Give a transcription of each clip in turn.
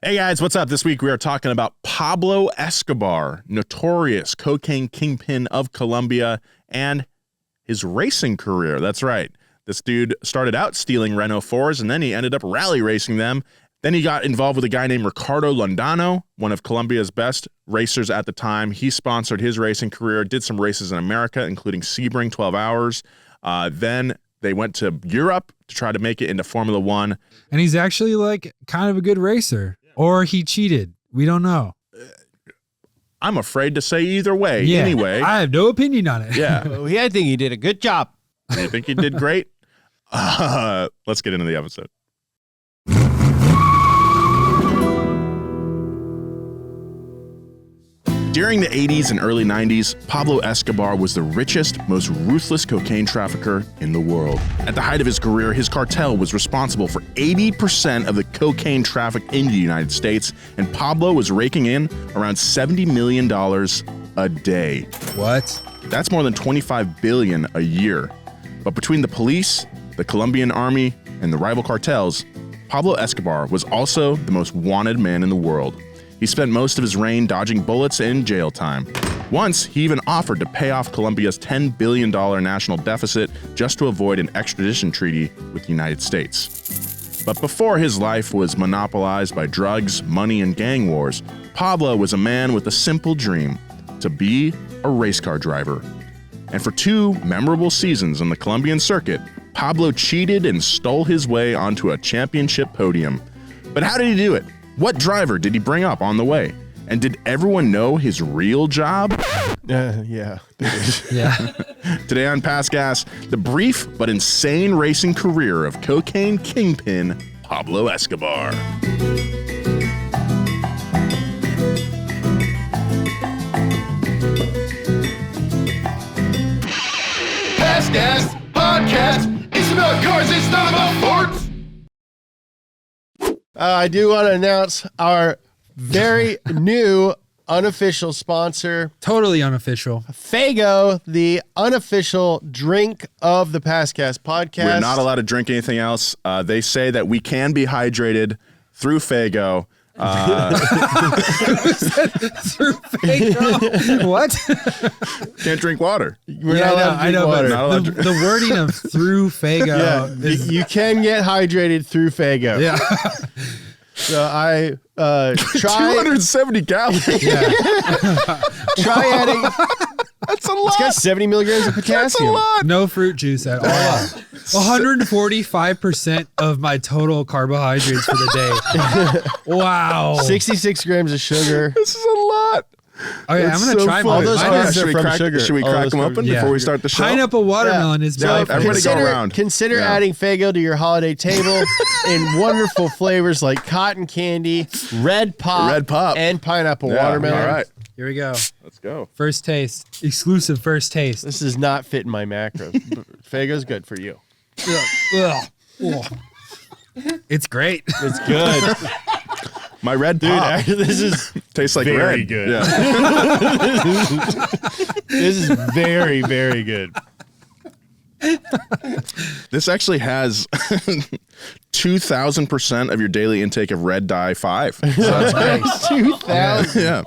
Hey guys, what's up? This week we are talking about Pablo Escobar, notorious cocaine kingpin of Colombia, and his racing career. That's right. This dude started out stealing Renault 4s, and then he ended up rally racing them. Then he got involved with a guy named Ricardo Londano, one of Colombia's best racers at the time. He sponsored his racing career, did some races in America, including Sebring 12 Hours. Then they went to Europe to try to make it into Formula One. And he's actually like kind of a good racer. Or he cheated. We don't know. I'm afraid to say either way. Yeah, anyway, I have no opinion on it. Yeah. Well, I think he did a good job. You think he did great? Let's get into the episode. During the 80s and early 90s, Pablo Escobar was the richest, most ruthless cocaine trafficker in the world. At the height of his career, his cartel was responsible for 80% of the cocaine trafficked into the United States, and Pablo was raking in around $70 million a day. What? That's more than $25 billion a year. But between the police, the Colombian army, and the rival cartels, Pablo Escobar was also the most wanted man in the world. He spent most of his reign dodging bullets and jail time. Once, he even offered to pay off Colombia's $10 billion national deficit just to avoid an extradition treaty with the United States. But before his life was monopolized by drugs, money, and gang wars, Pablo was a man with a simple dream: to be a race car driver. And for 2 memorable seasons on the Colombian circuit, Pablo cheated and stole his way onto a championship podium. But how did he do it? What driver did he bring up on the way? And did everyone know his real job? Yeah. Yeah. Today on Pass Gas, the brief but insane racing career of cocaine kingpin Pablo Escobar. Pass Gas Podcast. It's about cars, it's not about forts. I do want to announce our very new unofficial sponsor, Totally unofficial. Faygo, the unofficial drink of the Passcast podcast. We're not allowed to drink anything else. They say that we can be hydrated through Faygo. Through Faygo. What? Can't drink water. We're not allowed to drink water. Not allowed to The wording of through Faygo is... You can get hydrated through Faygo. Yeah. So I try 270 calories. try adding. That's a lot. It's got 70 milligrams of That's potassium. a lot. No fruit juice at all. 145% of my total carbohydrates for the day. Wow. 66 grams of sugar. This is a lot. Okay, I'm going to try All mine. those Mine carbs is are from sugar. Should we All crack those them carbs- open Yeah. before we start the show? pineapple watermelon is So my favorite. everybody go around. Consider Yeah. adding Faygo to your holiday table in wonderful flavors like cotton candy, red pop, and pineapple watermelon. All right, Here we go. let's go. First taste. Exclusive first taste. This does not fit in my macros. Faygo's good for you. Ugh. Ugh. It's great. It's good. My red pop This is tastes like very red. good. Yeah. this is very, very good. This actually has 2,000% of your daily intake of red dye 5. So that's Nice. 2,000. yeah.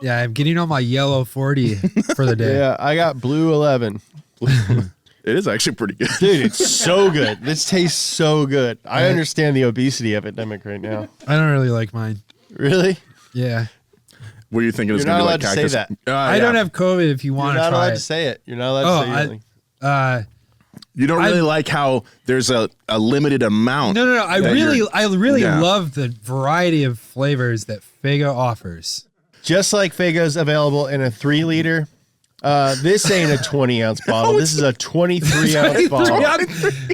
Yeah, I'm getting on my yellow 40 for the day. Yeah, I got blue 11. It is actually pretty good. Dude, it's so good. This tastes so good. I understand the obesity epidemic right now. I don't really like mine. Really? Yeah. What are you thinking? It's You're gonna not be like allowed to say cactus? that. I don't have COVID if you You're want to not try allowed it. to say it. You're not allowed to say anything. You don't really like how there's a limited amount. No. I really Yeah. love the variety of flavors that Faygo offers. Just like Faygo's available in a 3-liter. This ain't a 20-ounce bottle. This is a 23-ounce bottle.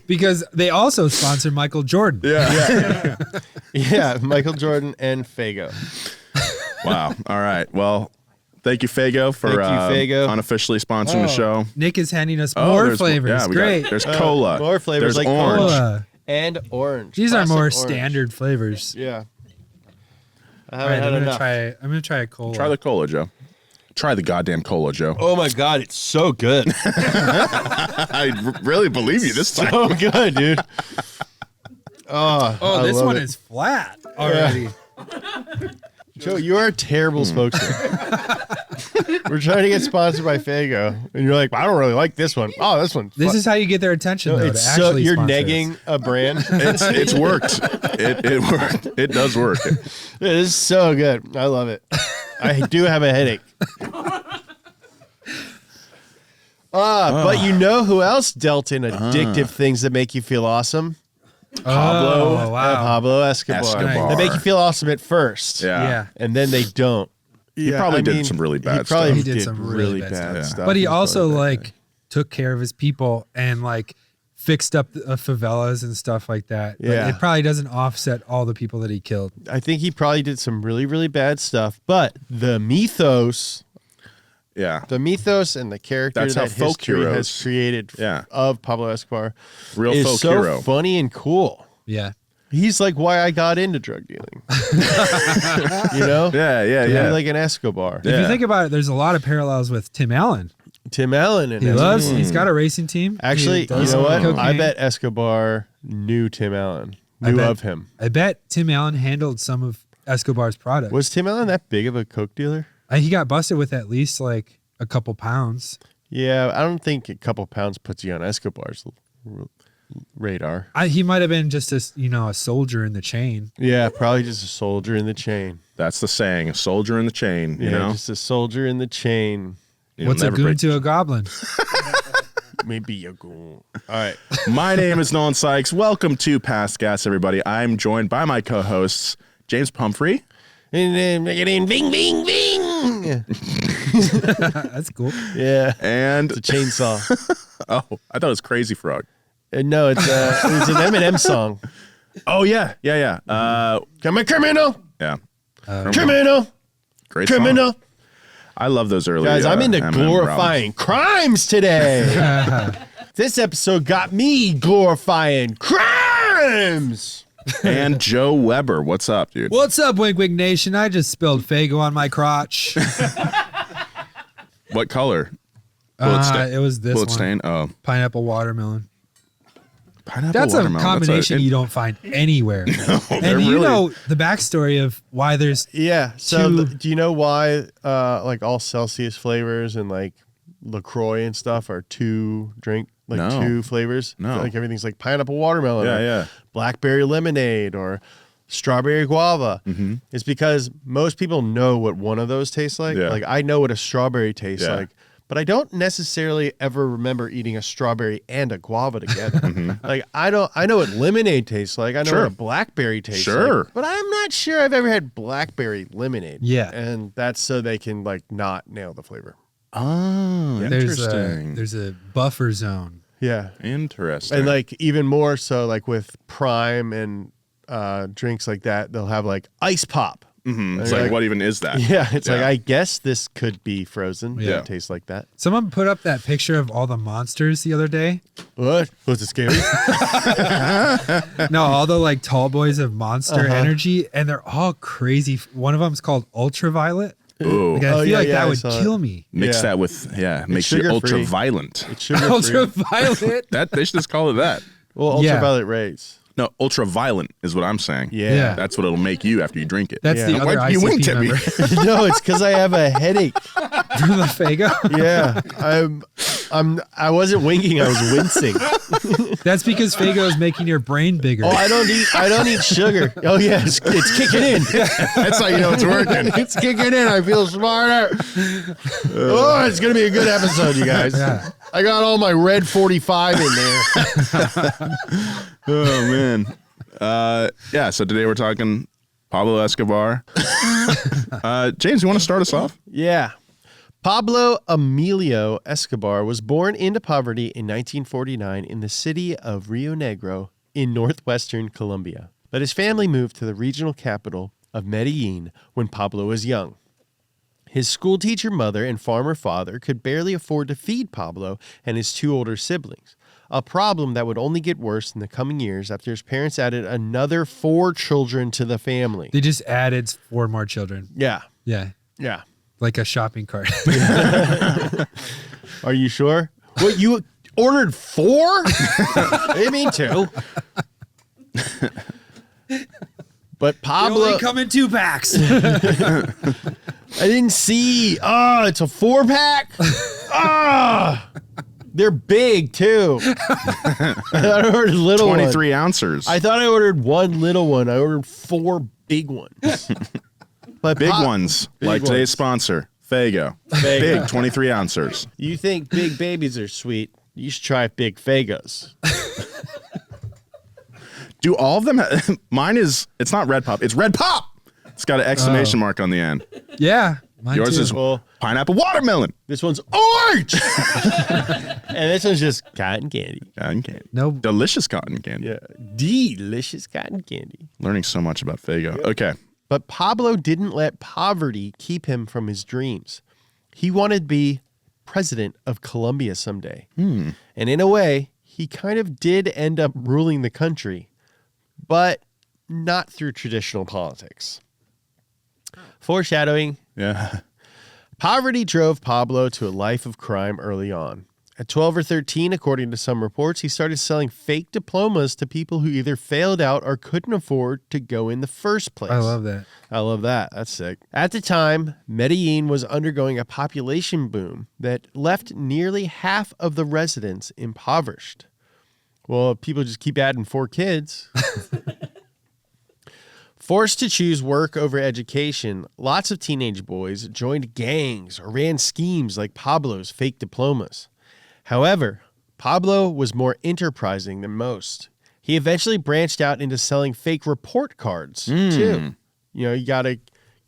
Because they also sponsor Michael Jordan. Yeah. Yeah, Michael Jordan and Faygo. Wow. All right. Well, thank you, Faygo, for Thank you, Faygo. unofficially sponsoring the show. Nick is handing us more there's flavors. Yeah, Great. There's cola. More flavors There's like orange. Cola. And orange. These are Classic more orange. standard flavors. Yeah. I All haven't right, had I'm enough. gonna try a cola. Try the cola, Joe. Try the goddamn cola, Joe. Oh my God, it's so good. I really believe you this time. So good, dude. Oh, Oh, I this love one it. is flat already. Joe, you are a terrible spokesman. We're trying to get sponsored by Faygo, and you're like, I don't really like this one. Oh, this one. This is how you get their attention, though. It's to so actually you're sponsor us. negging a brand. It's worked. It worked. It does work. It is so good. I love it. I do have a headache. But you know who else dealt in addictive things that make you feel awesome? Oh, wow. Pablo Escobar. They make you feel awesome at first. Yeah. And then they don't. He probably did some really bad He probably stuff. He did did some really bad stuff. But he He's also probably bad. took care of his people and fixed up the favelas and stuff like that. But Yeah. it probably doesn't offset all the people that he killed. I think he probably did some really, really bad stuff. But the mythos Yeah. and the character That's how that folk history heroes- has created Yeah. of Pablo Escobar Real is folk so hero. funny and cool. Yeah. He's like why I got into drug dealing. You know? Yeah. Like an Escobar. If you think about it, there's a lot of parallels with Tim Allen. Tim Allen and He's got a racing team. Actually, He does you know what? cocaine. I bet Escobar knew Tim Allen. Knew bet- of him. I bet Tim Allen handled some of Escobar's product. Was Tim Allen that big of a coke dealer? He got busted with at least a couple pounds. Yeah, I don't think a couple pounds puts you on Escobar's radar. He might have been just a soldier in the chain. Yeah, probably just a soldier in the chain. That's the saying, a soldier in the chain, you know? Just a soldier in the chain. You'll What's a never goon break- to a goblin? Maybe a goon. All right. My name is Nolan Sykes. Welcome to Past Gas, everybody. I'm joined by my co-hosts, James Pumphrey. And then make it in bing, bing, bing. That's cool. Yeah. And, It's a chainsaw. I thought it was Crazy Frog. No, it's an Eminem song. Oh, yeah. Come a criminal. Yeah. Criminal. Great song. Criminal. I love those early Guys, I'm into Eminem glorifying crimes today. This episode got me glorifying crimes. albums. And Joe Weber. What's up, dude? What's up, Wink Wink Nation? I just spilled Faygo on my crotch. What color? Bullet stain. It was this Bullet one. stain. Oh, Pineapple watermelon. pineapple That's a watermelon. combination That's you don't find anywhere. they're And you really- know the backstory of why there's Yeah. So Two- do you know why like all Celsius flavors and like LaCroix and stuff are two flavors? No. Like everything's like pineapple watermelon. Yeah, or yeah. Blackberry lemonade or strawberry guava. Mm-hmm. It's because most people know what one of those tastes like. Yeah. Like I know what a strawberry tastes Yeah. like. But I don't necessarily ever remember eating a strawberry and a guava together. Like I know what lemonade tastes like. I know Mm-hmm. Sure. what a blackberry tastes Sure. like. But I'm not sure I've ever had blackberry lemonade. Yeah. And that's so they can like not nail the flavor. Oh, there's interesting. a buffer zone. Yeah. Interesting. And like even more so like with Prime and drinks like that, they'll have like ice pop. Mhm. It's You're like, like- what even is that? Yeah, it's like Yeah. I guess this could be frozen. Yeah. It tastes like that. Someone put up that picture of all the monsters the other day. What? Was it scary? No, all the like tall boys of Monster Uh-huh. Energy, and they're all crazy. One of them's called Ultraviolet. Ooh. Like, I Oh, feel yeah, like yeah, that I would saw it. kill me. Mix Yeah. that with, makes you sugar-free. ultra violent. It's sugar free. Ultraviolet. They should just call it that. Well, Yeah. ultraviolet rays. No, ultra violent is what I'm saying. Yeah. That's what it'll make you after you drink it. That's Yeah. the Why other did you wink ICP at me? member No, it's because I have a headache. from the Faygo. Yeah, I wasn't winking. I was wincing. That's because Faygo is making your brain bigger. Oh, I don't eat sugar. Oh yeah, it's kicking in. That's how you know it's working. It's kicking in. I feel smarter. Oh, it's gonna be a good episode, you guys. Yeah. I got all my red 45 in there. Oh, man. So today we're talking Pablo Escobar. James, you want to start us off? Yeah. Pablo Emilio Escobar was born into poverty in 1949 in the city of Rio Negro in northwestern Colombia. But his family moved to the regional capital of Medellin when Pablo was young. His schoolteacher mother and farmer father could barely afford to feed Pablo and his two older siblings, a problem that would only get worse in the coming years after his parents added another 4 children to the family. They just added 4 more children. Yeah. Yeah. Yeah. Like a shopping cart. Are you sure? What, you ordered 4? I mean 2. But They Pablo, only come in 2 packs. I didn't see. Oh, it's a 4-pack. They're big too. I thought I ordered little 23 ounces. I thought I ordered one little one. I ordered 4 big ones. But Big ones, like today's sponsor, Faygo. Big 23 ounces. You think big babies are sweet? You should try big Faygos. Do all of them? Mine is. It's not Red Pop. It's Red Pop. It's got an exclamation mark on the end. Yeah. Mine Yours too. is pineapple watermelon. This one's orange. And this one's just cotton candy. Cotton candy. No. Delicious cotton candy. Yeah. Delicious cotton candy. Learning so much about Faygo. Okay. But Pablo didn't let poverty keep him from his dreams. He wanted to be president of Colombia someday. And in a way, he kind of did end up ruling the country, but not through traditional politics. Foreshadowing. Yeah. Poverty drove Pablo to a life of crime early on. At 12 or 13, according to some reports, he started selling fake diplomas to people who either failed out or couldn't afford to go in the first place. I love that. I love that. That's sick. At the time, Medellin was undergoing a population boom that left nearly half of the residents impoverished. Well, people just keep adding 4 kids. Forced to choose work over education, lots of teenage boys joined gangs or ran schemes like Pablo's fake diplomas. However, Pablo was more enterprising than most. He eventually branched out into selling fake report cards, too. You know, you got to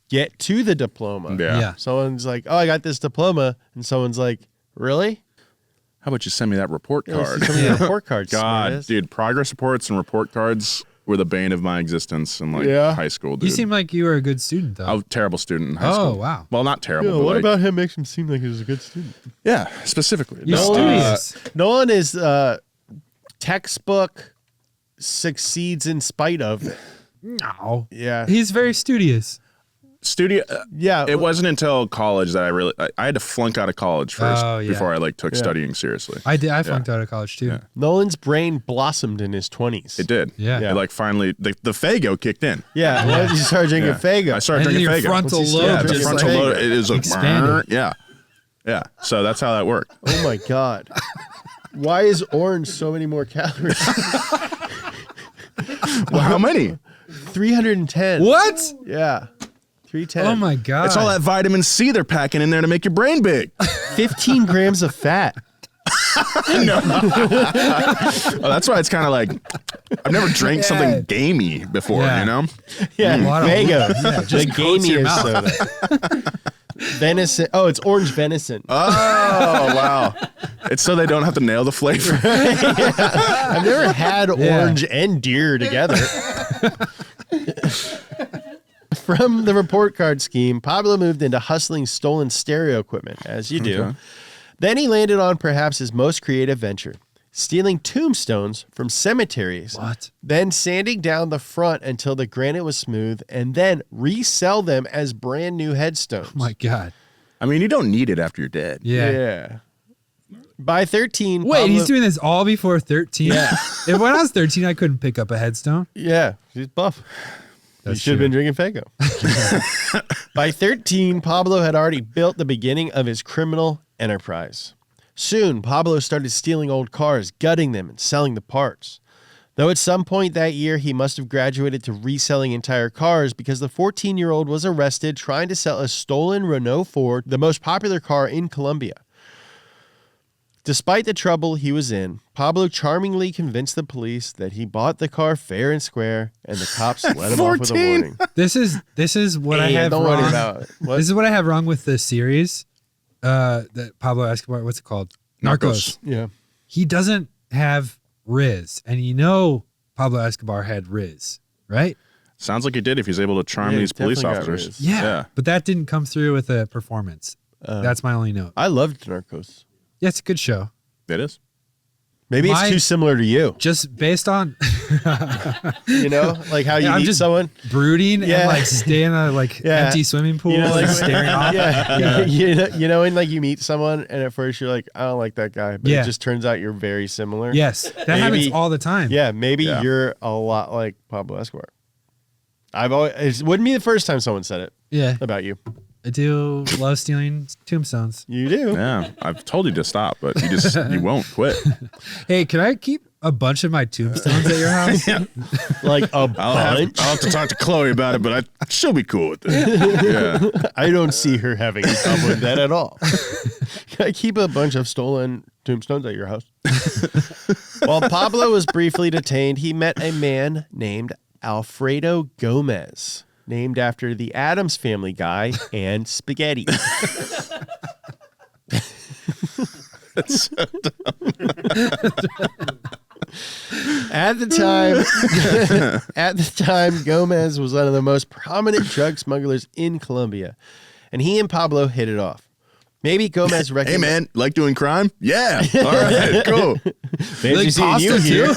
get to the diploma. Yeah. Someone's like, oh, I got this diploma. And someone's like, really? How about you send me that report card? Some of the report cards. God, smartass. dude, progress reports and report cards were the bane of my existence in high school, dude. You seem like you were a good student, though. I was a terrible student in high school. Oh, wow. Well, not terrible, Yeah, but what like, about him makes him seem like he was a good student? yeah, specifically. You're studious. Nolan is textbook succeeds in spite of. No. Yeah. He's very studious. Studio. Yeah. It wasn't until college that I had to flunk out of college first Oh, yeah. before I took studying seriously. I did. I flunked out of college, too. Yeah. Nolan's brain blossomed in his 20s. It did. Yeah. It like finally the Faygo kicked in. Yeah. Once you started drinking Yeah. Faygo. I started And then drinking your Faygo. frontal Once you lobe started the drinking just frontal like lobe. It is like expanded. yeah. So that's how that worked. Oh my God. Why is orange so many more calories? Well, how many? 310. What? Yeah. 310. Oh, my God. It's all that vitamin C they're packing in there to make your brain big. 15 grams of fat. Oh, that's why it's kind of like I've never drank something gamey before, Yeah. you know? Yeah. A lot of- Faygo. Yeah, The just coats your gamiest mouth. soda. Venison. Oh, it's orange venison. Oh, wow. It's so they don't have to nail the flavor. I've never had orange and deer together. From the report card scheme, Pablo moved into hustling stolen stereo equipment, as you do. Okay. Then he landed on perhaps his most creative venture, stealing tombstones from cemeteries. What? Then sanding down the front until the granite was smooth, and then resell them as brand new headstones. Oh, my God. I mean, you don't need it after you're dead. Yeah. By 13, Wait, Pablo, he's doing this all before 13? Yeah. If when I was 13, I couldn't pick up a headstone. Yeah, he's buff. That's You should have true. been drinking Faygo. By 13, Pablo had already built the beginning of his criminal enterprise. Soon, Pablo started stealing old cars, gutting them, and selling the parts. Though at some point that year, he must have graduated to reselling entire cars because the 14-year-old was arrested trying to sell a stolen Renault Ford, the most popular car in Colombia. Despite the trouble he was in, Pablo charmingly convinced the police that he bought the car fair and square, and the cops let him off with a 14. warning. This is what I Hey, have don't wrong. worry about it. What? This is what I have wrong with the series. That Pablo Escobar, what's it called? Narcos. Yeah. He doesn't have Riz, and you know Pablo Escobar had Riz, right? Sounds like he did if he's able to charm Yeah, these police definitely got officers. Riz. Yeah. But that didn't come through with a performance. That's my only note. I loved Narcos. Yeah, it's a good show. It is. Maybe My- it's too similar to you. Just based on You know, like how you I'm meet just someone. brooding Yeah. and like stay in a Yeah. empty swimming pool You know, like and staring off. Yeah, you know, when like you meet someone and at first you're like, I don't like that guy, but Yeah. it just turns out you're very similar. Yes, that happens all the time. Yeah, maybe Yeah. you're a lot like Pablo Escobar. It wouldn't be the first time someone said it Yeah. about you. I do love stealing tombstones. You do. Yeah, I've told you to stop, but you won't quit. Hey, can I keep a bunch of my tombstones at your house? Yeah. Like a I'll bunch. have to talk to Chloe about it, but she'll be cool with it. Yeah. I don't see her having a problem with that at all. Can I keep a bunch of stolen tombstones at your house? While Pablo was briefly detained, he met a man named Alfredo Gomez, named after the Addams Family guy and spaghetti. That's so At the time, Gomez was one of the most prominent drug smugglers in Colombia, and he and Pablo hit it off. Maybe Gomez Hey, recognized. man, like doing crime? Yeah. All right, cool. Fancy seeing you here.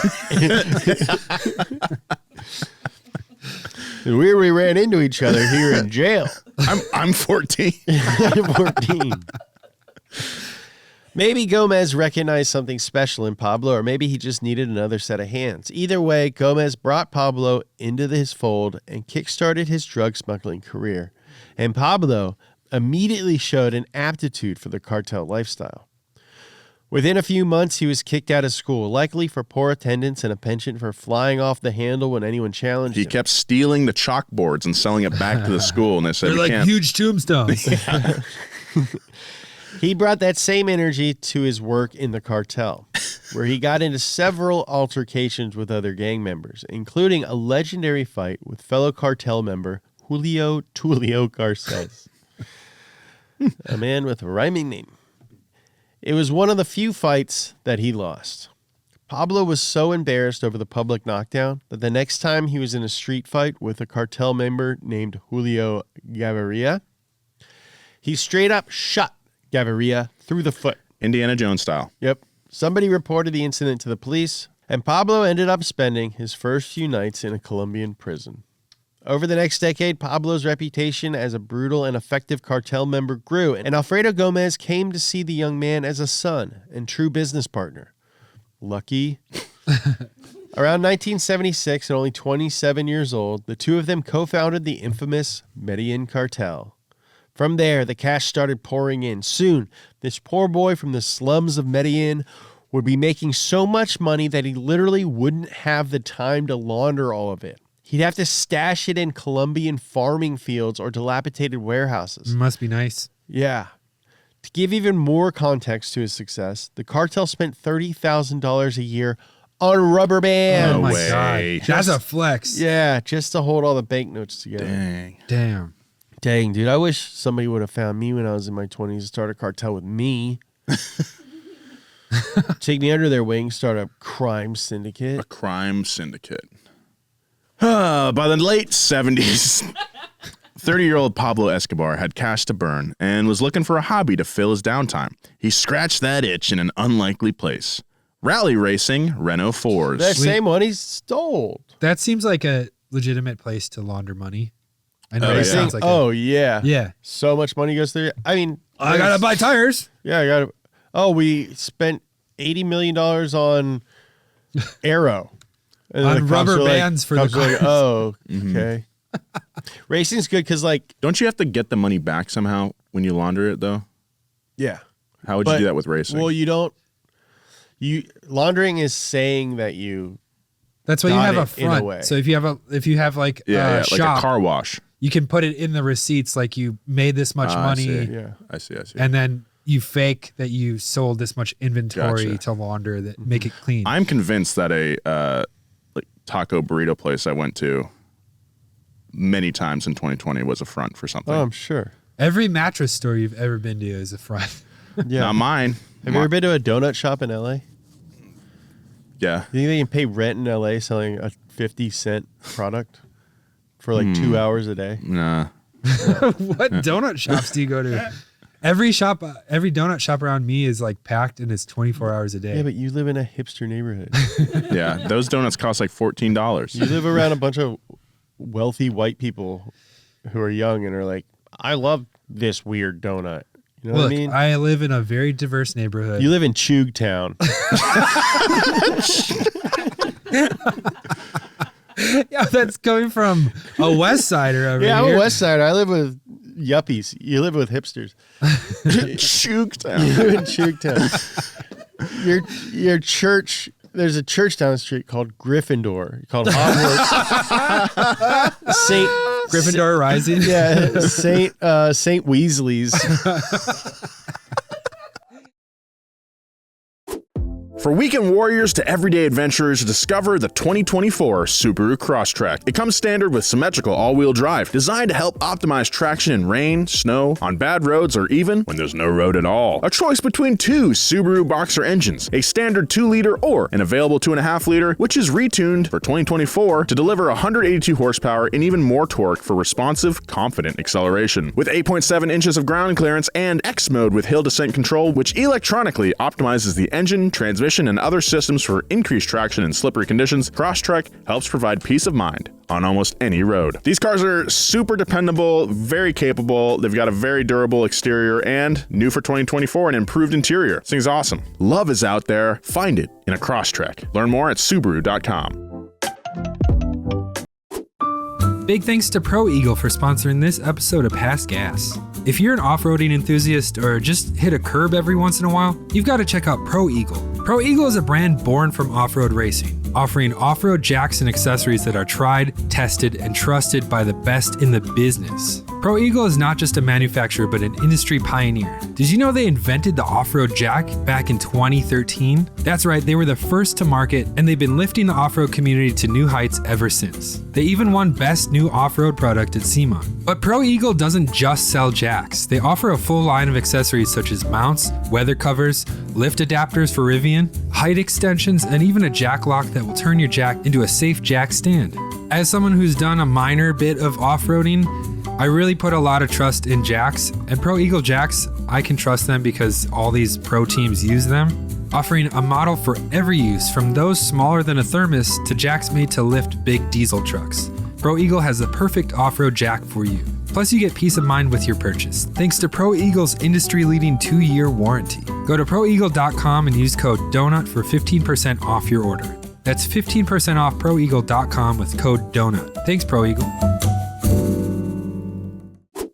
We ran into each other here in jail. I'm 14. 14. Maybe Gomez recognized something special in Pablo, or maybe he just needed another set of hands. Either way, Gomez brought Pablo into his fold and kickstarted his drug smuggling career. And Pablo immediately showed an aptitude for the cartel lifestyle. Within a few months, he was kicked out of school, likely for poor attendance and a penchant for flying off the handle when anyone challenged He him. kept stealing the chalkboards and selling it back to the school, and they said, They're we like can't. huge tombstones. He brought that same energy to his work in the cartel, where he got into several altercations with other gang members, including a legendary fight with fellow cartel member Julio Tulio Garces, a man with a rhyming name. It was one of the few fights that he lost. Pablo was so embarrassed over the public knockdown that the next time he was in a street fight with a cartel member named Julio Gaviria, he straight up shot Gaviria through the foot. Indiana Jones style. Yep. Somebody reported the incident to the police, and Pablo ended up spending his first few nights in a Colombian prison. Over the next decade, Pablo's reputation as a brutal and effective cartel member grew, and Alfredo Gomez came to see the young man as a son and true business partner. Lucky. Around 1976, and only 27 years old, the two of them co-founded the infamous Medellin cartel. From there, the cash started pouring in. Soon, this poor boy from the slums of Medellin would be making so much money that he literally wouldn't have the time to launder all of it. He'd have to stash it in Colombian farming fields or dilapidated warehouses. Must be nice. Yeah. To give even more context to his success, the cartel spent $30,000 a year on rubber bands. Oh my way. God. That's a flex. Yeah, just to hold all the banknotes together. Dang. Damn. Dang, dude, I wish somebody would have found me when I was in my 20s to start a cartel with me. Take me under their wing, start a crime syndicate. A crime syndicate. By the late 70s, 30-year-old Pablo Escobar had cash to burn and was looking for a hobby to fill his downtime. He scratched that itch in an unlikely place. Rally racing Renault 4s. That same one he stole. That seems like a legitimate place to launder money. I know Oh, it yeah. sounds like Yeah. yeah. So much money goes through. I mean, I gotta buy tires. Yeah, I gotta. Oh, we spent $80 million on Arrow. And then On the cops rubber were like- bands for the cops were like, cars. oh, okay. Racing's good because, like, Don't you have to get the money back somehow when you launder it, though? yeah. How would But- you do that with racing? Well, you don't. Laundering is saying that you. That's why you Got have a it, in a way. front. So if you have like yeah, a like shop, a car wash. you can put it in the receipts like you made this much I money, see. Yeah. I see. and then you fake that you sold this much inventory Gotcha. to launder that make it clean. I'm convinced that a like taco burrito place I went to many times in 2020 was a front for something. Oh, I'm sure. Every mattress store you've ever been to is a front. Yeah. Not mine. Have you ever been to a donut shop in LA? Yeah. You think they can pay rent in LA selling a 50-cent product for like 2 hours a day? Nah. What donut shops do you go to? Every donut shop around me is like packed and it's 24 hours a day. Yeah, but you live in a hipster neighborhood. Yeah. Those donuts cost like $14. You live around a bunch of wealthy white people who are young and are like, I love this weird donut. You know Look, what I mean? live in a very diverse neighborhood. You live in Chug Town. Yeah, that's coming from a West Sider over Yeah, here. I'm a West Sider. I live with yuppies. You live with hipsters. Chuketown. You in Chuketown. Your church. There's a church down the street called Gryffindor, called Hogwarts. Saint Gryffindor Rising. Yeah, Saint Weasley's. For weekend warriors to everyday adventurers, discover the 2024 Subaru Crosstrek. It comes standard with symmetrical all-wheel drive, designed to help optimize traction in rain, snow, on bad roads, or even when there's no road at all. A choice between two Subaru Boxer engines, a standard 2-liter or an available 2.5-liter, which is retuned for 2024 to deliver 182 horsepower and even more torque for responsive, confident acceleration. With 8.7 inches of ground clearance and X mode with hill descent control, which electronically optimizes the engine, transmission, and other systems for increased traction in slippery conditions, Crosstrek helps provide peace of mind on almost any road. These cars are super dependable, very capable, they've got a very durable exterior, and new for 2024, an improved interior. This thing's awesome. Love is out there. Find it in a Crosstrek. Learn more at Subaru.com. Big thanks to Pro Eagle for sponsoring this episode of Past Gas. If you're an off-roading enthusiast or just hit a curb every once in a while, you've got to check out Pro Eagle. Pro Eagle is a brand born from off-road racing, offering off-road jacks and accessories that are tried, tested, and trusted by the best in the business. Pro Eagle is not just a manufacturer, but an industry pioneer. Did you know they invented the off-road jack back in 2013? That's right, they were the first to market, and they've been lifting the off-road community to new heights ever since. They even won Best New Off-Road Product at SEMA. But Pro Eagle doesn't just sell jacks. They offer a full line of accessories such as mounts, weather covers, lift adapters for Rivian, height extensions, and even a jack lock that will turn your jack into a safe jack stand. As someone who's done a minor bit of off-roading, I really put a lot of trust in jacks, and Pro Eagle jacks, I can trust them because all these pro teams use them, offering a model for every use, from those smaller than a thermos to jacks made to lift big diesel trucks. Pro Eagle has the perfect off-road jack for you. Plus, you get peace of mind with your purchase, thanks to Pro Eagle's industry-leading 2-year warranty. Go to proeagle.com and use code DONUT for 15% off your order. That's 15% off proeagle.com with code DONUT. Thanks, Pro Eagle.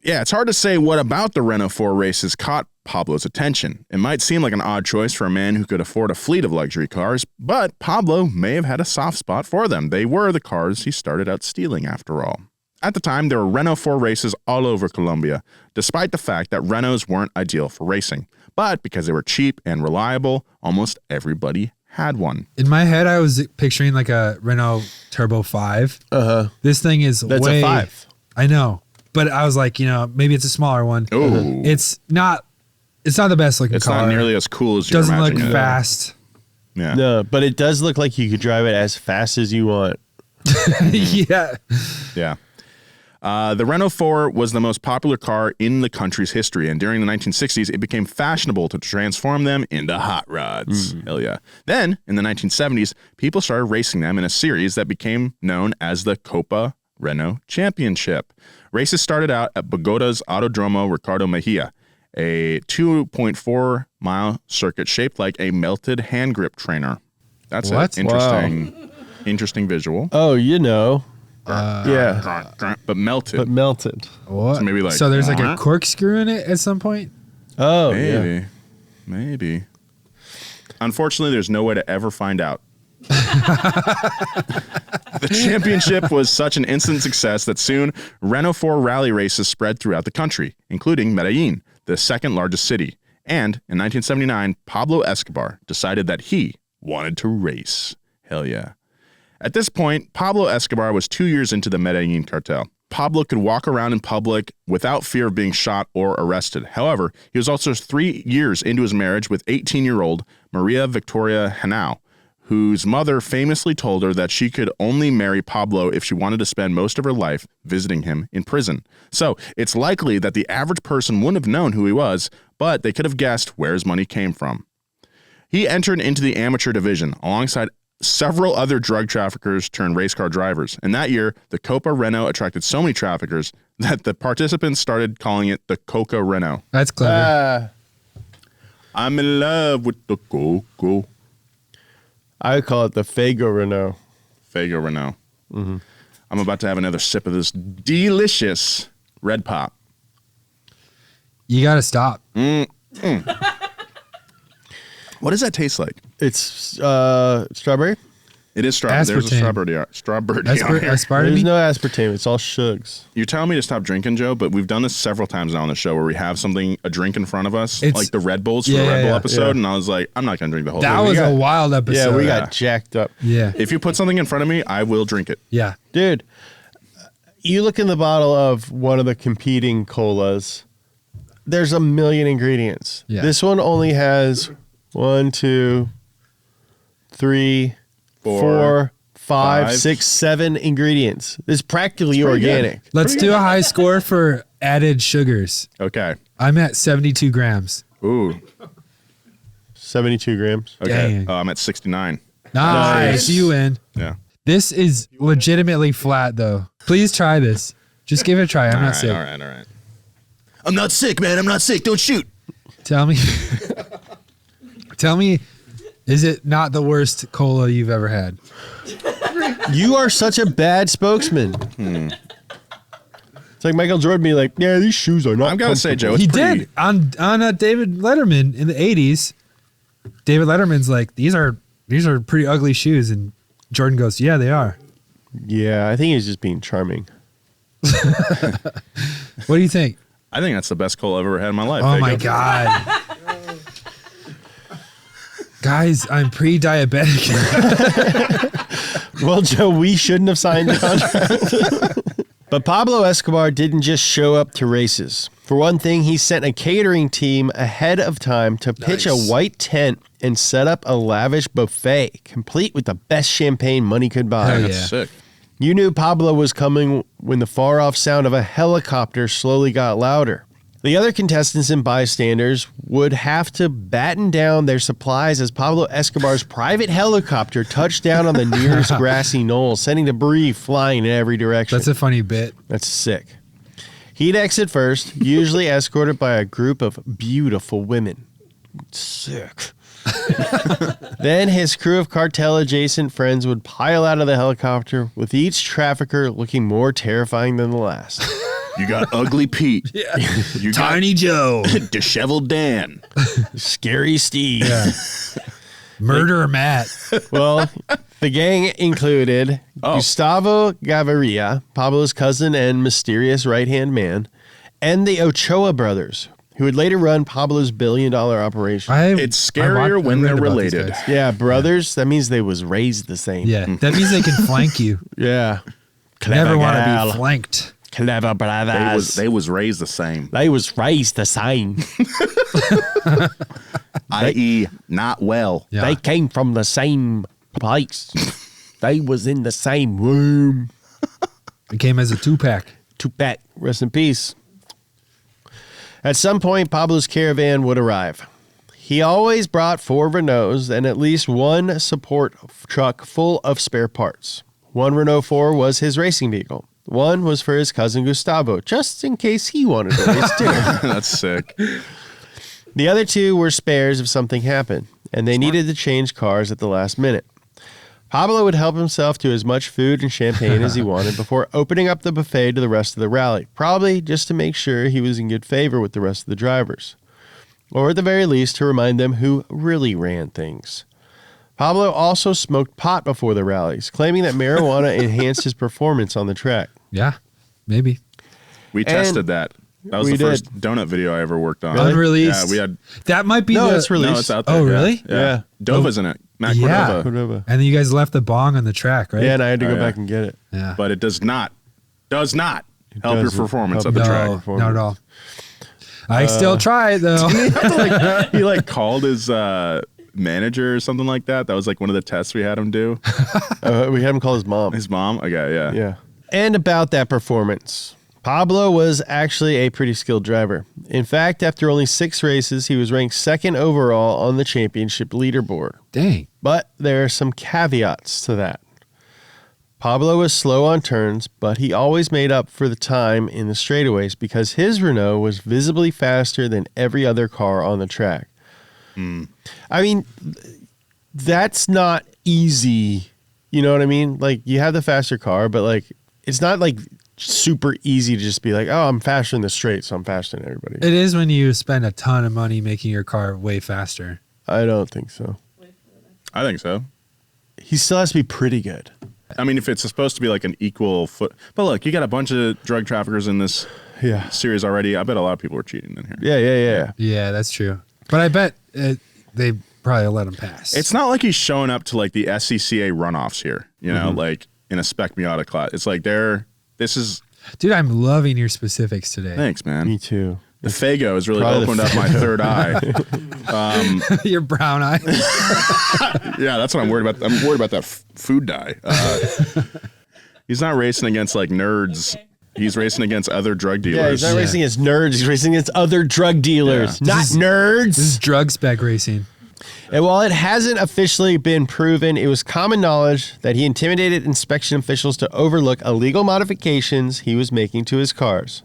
Yeah, it's hard to say what about the Renault 4 races caught Pablo's attention. It might seem like an odd choice for a man who could afford a fleet of luxury cars, but Pablo may have had a soft spot for them. They were the cars he started out stealing, after all. At the time, there were Renault 4 races all over Colombia, despite the fact that Renaults weren't ideal for racing. But because they were cheap and reliable, almost everybody had one. In my head, I was picturing like a Renault Turbo 5. This thing is That's way... a 5. I know. But I was like, maybe it's a smaller one. Oh. It's not the best looking It's car. not nearly as cool as you're Doesn't look imagining it. fast. Yeah. No, but it does look like you could drive it as fast as you want. Yeah. Yeah. The Renault 4 was the most popular car in the country's history, and during the 1960s, it became fashionable to transform them into hot rods. Hell yeah. Then, in the 1970s, people started racing them in a series that became known as the Copa Renault Championship. Races started out at Bogota's Autodromo Ricardo Mejia, a 2.4-mile circuit shaped like a melted hand grip trainer. That's What? an interesting visual. Oh, Yeah. But melted. But melted. What? So maybe like- So there's like a corkscrew in it at some point? Oh, Maybe. yeah. Maybe. Unfortunately, there's no way to ever find out. The championship was such an instant success that soon Renault 4 rally races spread throughout the country, including Medellin, the second largest city. And in 1979, Pablo Escobar decided that he wanted to race. Hell yeah. At this point, Pablo Escobar was 2 years into the Medellin cartel. Pablo could walk around in public without fear of being shot or arrested. However, he was also 3 years into his marriage with 18-year-old Maria Victoria Henao, whose mother famously told her that she could only marry Pablo if she wanted to spend most of her life visiting him in prison. So it's likely that the average person wouldn't have known who he was, but they could have guessed where his money came from. He entered into the amateur division alongside several other drug traffickers turned race car drivers. And that year, the Copa Renault attracted so many traffickers that the participants started calling it the Coca Renault. That's clever. I'm in love with the Coco. I would call it the Faygo Renault. Faygo Renault. I'm about to have another sip of this delicious red pop. You got to stop. What does that taste like? It's strawberry. It is strawberry. There's a Aspartame. strawberry on here. There's Aspartame? no aspartame. It's all shugs. You're telling me to stop drinking, Joe, but we've done this several times now on the show where we have a drink in front of us, It's- like the Red Bulls for the Red Bull episode, and I was like, I'm not going to drink the whole That thing. was a wild episode. Yeah, we got jacked up. Yeah. If you put something in front of me, I will drink it. Yeah. Dude, you look in the bottle of one of the competing colas, there's a million ingredients. Yeah. This one only has 1, 2, 3, 4, 5, 6, 7 ingredients. It's practically pretty organic. Let's do a high score for added sugars. Okay. I'm at 72 grams. Ooh. 72 grams. Okay. Dang. I'm at 69. Nice. You win. Yeah. This is legitimately flat, though. Please try this. Just give it a try. I'm not sick. All right. I'm not sick, man. I'm not sick. Don't shoot. Tell me. Tell me, is it not the worst cola you've ever had? You are such a bad spokesman. It's like Michael Jordan being like, yeah, these shoes are not I've got to say, Joe, He it's pretty, did on David Letterman in the 80s. David Letterman's like, these are pretty ugly shoes, and Jordan goes, yeah, they are. Yeah, I think he's just being charming. What do you think? I think that's the best cola I've ever had in my life. Oh Faygo. my god. Guys, I'm pre-diabetic. Well, Joe, we shouldn't have signed the contract. But Pablo Escobar didn't just show up to races. For one thing, he sent a catering team ahead of time to pitch a white tent and set up a lavish buffet, complete with the best champagne money could buy. Hell That's yeah. sick. You knew Pablo was coming when the far-off sound of a helicopter slowly got louder. The other contestants and bystanders would have to batten down their supplies as Pablo Escobar's private helicopter touched down on the nearest grassy knoll, sending debris flying in every direction. That's a funny bit. That's sick. He'd exit first, usually escorted by a group of beautiful women. Sick. Then his crew of cartel-adjacent friends would pile out of the helicopter, with each trafficker looking more terrifying than the last. You got Ugly Pete. Yeah. You Tiny Joe. got Disheveled Dan. Scary Steve. Yeah. Murderer Matt. Well, the gang included Gustavo Gaviria, Pablo's cousin and mysterious right-hand man, and the Ochoa brothers, who would later run Pablo's billion-dollar operation. It's scarier when they're related. Yeah, brothers, that means they was raised the same. Yeah, that means they can flank you. Yeah. Never want to girl. be flanked. Clever brothers. They was raised the same, They was raised the same. i.e. not well. Yeah. They came from the same place. They was in the same room. It came as a 2-pack. Tupac, rest in peace. At some point, Pablo's caravan would arrive. He always brought 4 Renaults and at least one support truck full of spare parts. One Renault 4 was his racing vehicle. One was for his cousin Gustavo, just in case he wanted to race too. That's sick. The other 2 were spares if something happened, and they needed to change cars at the last minute. Pablo would help himself to as much food and champagne as he wanted before opening up the buffet to the rest of the rally, probably just to make sure he was in good favor with the rest of the drivers. Or at the very least, to remind them who really ran things. Pablo also smoked pot before the rallies, claiming that marijuana enhanced his performance on the track. Yeah, maybe. We tested that. That was we the first donut video I ever worked on. Unreleased. Yeah, we had. That might be No, the... it's released. No, it's out there. Oh, yeah. really? Yeah. Dova's in it. Matt Yeah. Cordova. Cordova. And then you guys left the bong on the track, right? Yeah, and I had to go yeah. back and get it. Yeah. But it does not help your doesn't performance help of the No, track. not at all. I still try it, though. He like called his manager or something like that. That was like one of the tests we had him do. We had him call his mom. His mom. Okay, yeah. Yeah. And about that performance. Pablo was actually a pretty skilled driver. In fact, after only 6 races, he was ranked 2nd overall on the championship leaderboard. Dang. But there are some caveats to that. Pablo was slow on turns, but he always made up for the time in the straightaways because his Renault was visibly faster than every other car on the track. I mean, that's not easy You know what I mean? Like, you have the faster car, but like, it's not like super easy to just be like, oh, I'm faster in the straight, so I'm faster than everybody. It is when you spend a ton of money making your car way faster. I don't think so. I think so. He still has to be pretty good. I mean, if it's supposed to be like an equal foot, but look, you got a bunch of drug traffickers in this series already. I bet a lot of people are cheating in here. Yeah. Yeah, that's true. But I bet they probably let him pass. It's not like he's showing up to like the SCCA runoffs here, you know, like in a spec Miata class. It's like this is. Dude, I'm loving your specifics today. Thanks, man. Me too. The Faygo has really Probably opened up my third eye. Your brown eye. Yeah, that's what I'm worried about. I'm worried about that food dye. He's not racing against like nerds. He's racing against other drug dealers. Yeah, he's not racing against nerds. He's racing against other drug dealers, not nerds. This is drug spec racing. And while it hasn't officially been proven, it was common knowledge that he intimidated inspection officials to overlook illegal modifications he was making to his cars.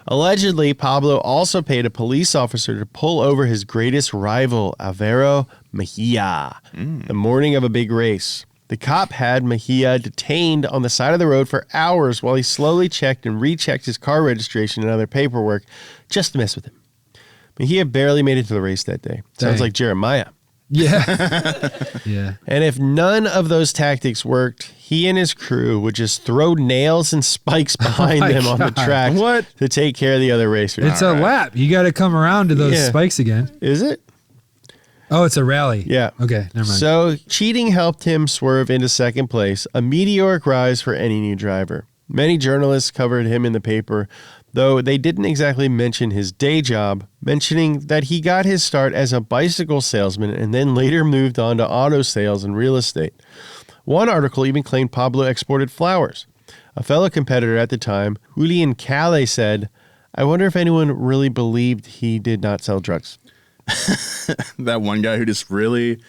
Allegedly, Pablo also paid a police officer to pull over his greatest rival, Alvaro Mejia, the morning of a big race. The cop had Mejia detained on the side of the road for hours while he slowly checked and rechecked his car registration and other paperwork just to mess with him. Mejia barely made it to the race that day. Sounds like Jeremiah. Yeah. Yeah. And if none of those tactics worked, he and his crew would just throw nails and spikes behind them on the track to take care of the other racers. It's a lap. You got to come around to those spikes again. Is it? Oh, it's a rally. Yeah. Okay, never mind. So cheating helped him swerve into second place, a meteoric rise for any new driver. Many journalists covered him in the paper, though they didn't exactly mention his day job, mentioning that he got his start as a bicycle salesman and then later moved on to auto sales and real estate. One article even claimed Pablo exported flowers. A fellow competitor at the time, Julian Calle, said, "I wonder if anyone really believed he did not sell drugs." That one guy who just really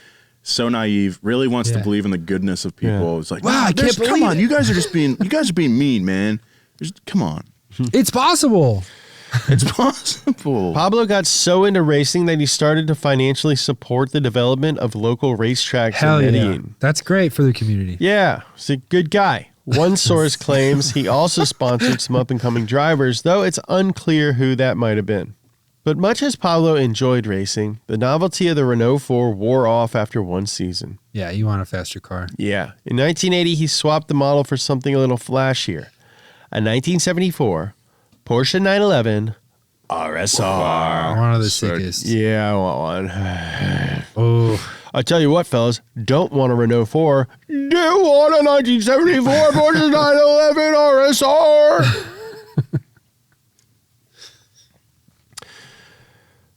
so naive, really wants to believe in the goodness of people. It's like, wow, I can't believe come on, it. you guys are being mean, man. Come on. It's possible. It's possible. Pablo got so into racing that he started to financially support the development of local racetracks Hell in yeah. Medellin. That's great for the community. Yeah, he's a good guy. One source claims he also sponsored some up-and-coming drivers, though it's unclear who that might have been. But much as Pablo enjoyed racing, the novelty of the Renault 4 wore off after one season. Yeah, you want a faster car. Yeah. In 1980, he swapped the model for something a little flashier. A 1974 Porsche 911 RSR. One of the Sick. sickest. Yeah, I want one. Oh, I tell you what, fellas, don't want a Renault 4. Do want a 1974 Porsche 911 RSR.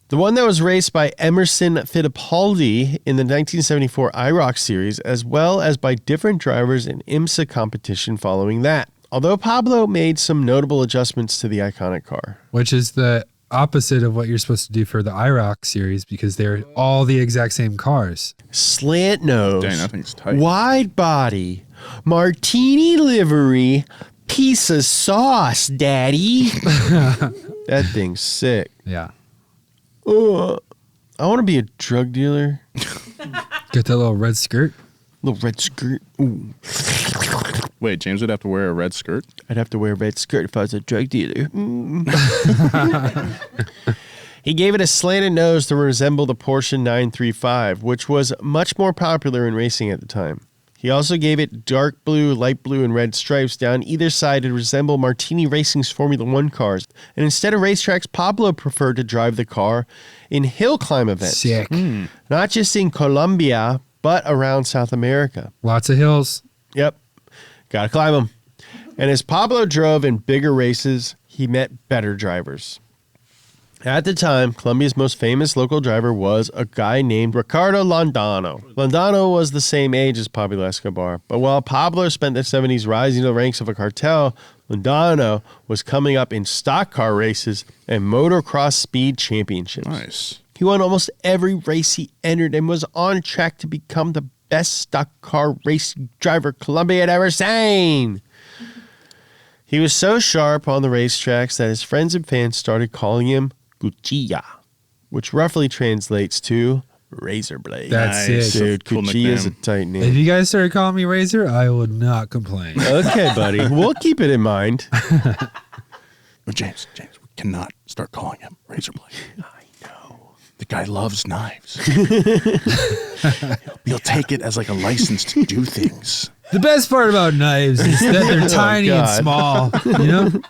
The one that was raced by Emerson Fittipaldi in the 1974 IROC series, as well as by different drivers in IMSA competition following that. Although Pablo made some notable adjustments to the iconic car. which is the opposite of what you're supposed to do for the IROC series because they're all the exact same cars. Slant nose. Dang, that thing's tight. Wide body. Martini livery. Piece of sauce, daddy. That thing's sick. Yeah. I want to be a drug dealer. Get that little red skirt. Little red skirt. Ooh. Wait, James would have to wear a red skirt? I'd have to wear a red skirt if I was a drug dealer. He gave it a slanted nose to resemble the Porsche 935, which was much more popular in racing at the time. He also gave it dark blue, light blue, and red stripes down either side to resemble Martini Racing's Formula One cars. And instead of racetracks, Pablo preferred to drive the car in hill climb events. Sick. Not just in Colombia, but around South America. Lots of hills. Yep. Gotta climb them. And as Pablo drove in bigger races, he met better drivers. At the time, Colombia's most famous local driver was a guy named Ricardo Landano. Landano was the same age as Pablo Escobar, but while Pablo spent the 70s rising to the ranks of a cartel, Landano was coming up in stock car races and motocross speed championships. Nice. He won almost every race he entered and was on track to become the best stock car race driver Colombia had ever seen. He was so sharp on the racetracks that his friends and fans started calling him Cuchilla, which roughly translates to Razor Blade. That's Nice. sick. Dude, Cool Kuchi is a nickname. tight If name. you guys started calling me Razor, I would not complain. Okay, buddy. We'll keep it in mind. But James, we cannot start calling him Razor Blade. I know. The guy loves knives. He'll take it as like a license to do things. The best part about knives is that they're tiny and God. small. You know?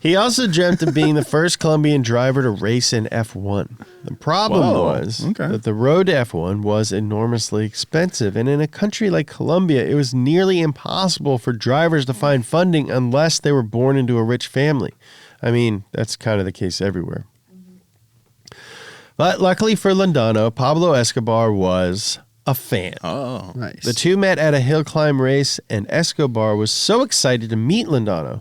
He also dreamt of being the first Colombian driver to race in F1. The problem Whoa, was okay. that the road to F1 was enormously expensive, and in a country like Colombia, it was nearly impossible for drivers to find funding unless they were born into a rich family. I mean, that's kind of the case everywhere. But luckily for Londano, Pablo Escobar was a fan. Oh. Nice. The two met at a hill climb race, and Escobar was so excited to meet Londano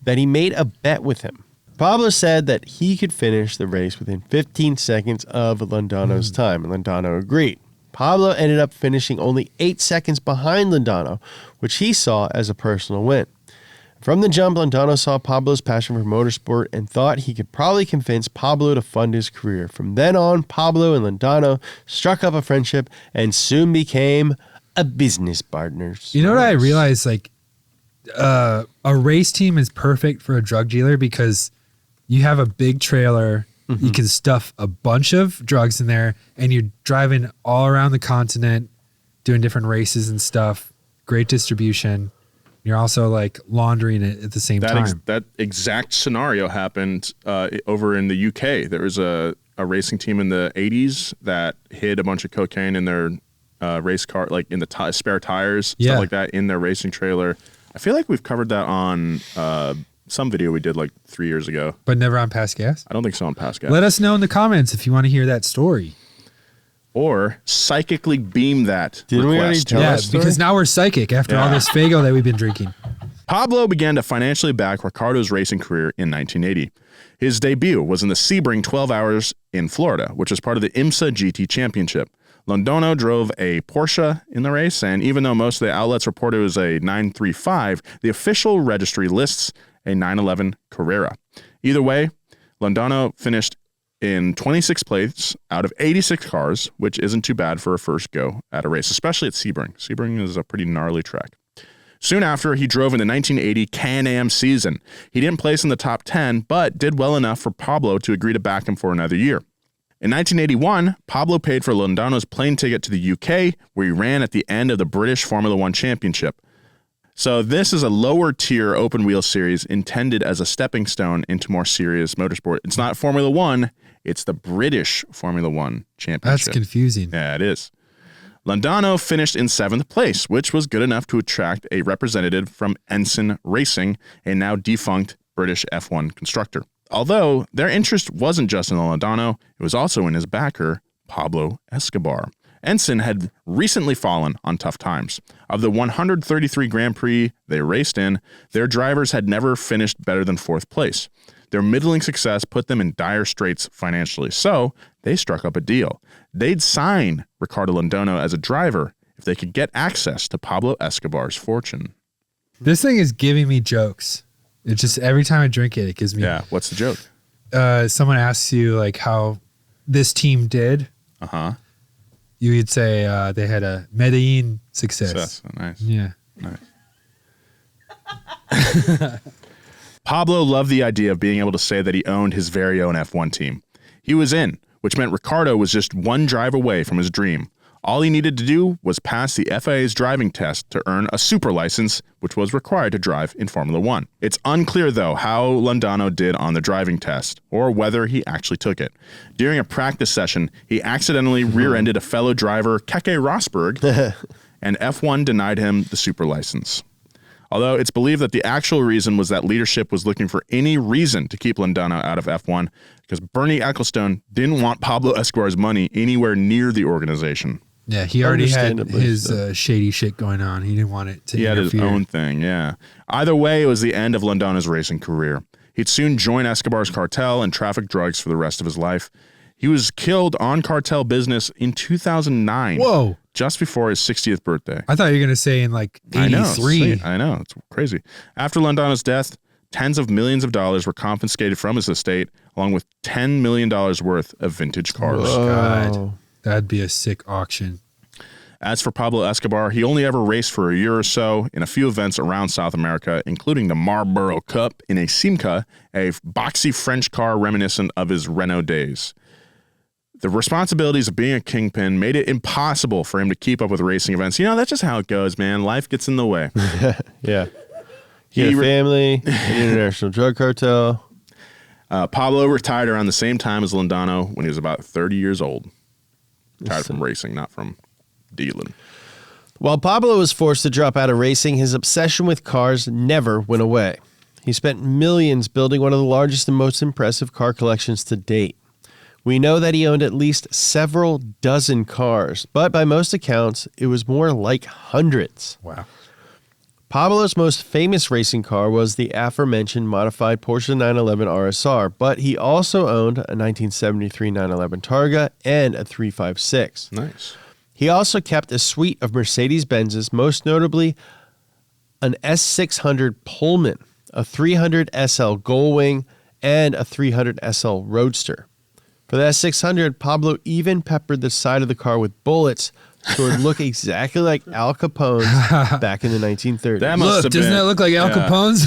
that he made a bet with him. Pablo said that he could finish the race within 15 seconds of Londano's time, and Londano agreed. Pablo ended up finishing only 8 seconds behind Londano, which he saw as a personal win. From the jump, Londano saw Pablo's passion for motorsport and thought he could probably convince Pablo to fund his career. From then on, Pablo and Londano struck up a friendship and soon became a business partners. You know what I realized? Like, a race team is perfect for a drug dealer because you have a big trailer. You can stuff a bunch of drugs in there, and you're driving all around the continent, doing different races and stuff. Great distribution. You're also like laundering it at the same time. That exact scenario happened over in the UK. There was a racing team in the 80s that hid a bunch of cocaine in their race car, like in the spare tires, stuff like that, in their racing trailer. I feel like we've covered that on some video we did like 3 years ago. But never on Past Gas? I don't think so on Past Gas. Let us know in the comments if you want to hear that story. Or psychically beam that Didn't we already request. tell Yeah, that story? because now we're psychic after all this Faygo that we've been drinking. Pablo began to financially back Ricardo's racing career in 1980. His debut was in the Sebring 12 Hours in Florida, which was part of the IMSA GT Championship. Londano drove a Porsche in the race, and even though most of the outlets reported it was a 935, the official registry lists a 911 Carrera. Either way, Londano finished in 26th place out of 86 cars, which isn't too bad for a first go at a race, especially at Sebring. Sebring is a pretty gnarly track. Soon after, he drove in the 1980 Can-Am season. He didn't place in the top 10, but did well enough for Pablo to agree to back him for another year. In 1981, Pablo paid for Londano's plane ticket to the UK, where he ran at the end of the British Formula One Championship. So this is a lower tier open wheel series intended as a stepping stone into more serious motorsport. It's not Formula One, it's the British Formula One Championship. That's confusing. Yeah, it is. Londano finished in 7th place, which was good enough to attract a representative from Ensign Racing, a now defunct British F1 constructor. Although their interest wasn't just in Londano, it was also in his backer, Pablo Escobar. Ensign had recently fallen on tough times. Of the 133 Grand Prix they raced in, their drivers had never finished better than 4th place. Their middling success put them in dire straits financially, so they struck up a deal. They'd sign Ricardo Londano as a driver if they could get access to Pablo Escobar's fortune. This thing is giving me jokes. It just, every time I drink it, it gives me... Yeah, what's the joke? Someone asks you like how this team did. Uh-huh. You would say they had a Medellin success. Nice. Yeah. Nice. Pablo loved the idea of being able to say that he owned his very own F1 team. He was in, which meant Ricardo was just one drive away from his dream. All he needed to do was pass the FIA's driving test to earn a super license, which was required to drive in Formula One. It's unclear, though, how Londano did on the driving test, or whether he actually took it. During a practice session, he accidentally rear-ended a fellow driver, Keke Rosberg, and F1 denied him the super license. Although it's believed that the actual reason was that leadership was looking for any reason to keep Londano out of F1, because Bernie Ecclestone didn't want Pablo Escobar's money anywhere near the organization. Yeah, he already had Understandably his so. shady shit going on. He didn't want it to He had interfere. his own thing, yeah. Either way, it was the end of Londano's racing career. He'd soon join Escobar's cartel and traffic drugs for the rest of his life. He was killed on cartel business in 2009. Whoa. Just before his 60th birthday. I thought you were going to say in like 83. I know. It's crazy. After Londano's death, Tens of millions of dollars were confiscated from his estate, along with $10 million worth of vintage cars. God, that'd be a sick auction. As for Pablo Escobar, he only ever raced for a year or so in a few events around South America, including the Marlboro Cup in a Simca, a boxy French car reminiscent of his Renault days. The responsibilities of being a kingpin made it impossible for him to keep up with racing events. You know, that's just how it goes, man. Life gets in the way. Yeah. He had a family, an international drug cartel. Pablo retired around the same time as Londano when he was about 30 years old. Retired from racing, not from dealing. While Pablo was forced to drop out of racing, his obsession with cars never went away. He spent millions building one of the largest and most impressive car collections to date. We know that he owned at least several dozen cars, but by most accounts, it was more like hundreds. Wow. Pablo's most famous racing car was the aforementioned modified Porsche 911 RSR, but he also owned a 1973 911 Targa and a 356. Nice. He also kept a suite of Mercedes-Benzes, most notably an S600 Pullman, a 300 SL Gullwing, and a 300 SL Roadster. For the S600, Pablo even peppered the side of the car with bullets so it would look exactly like Al Capone's back in the 1930s. Doesn't that look like Al Capone's?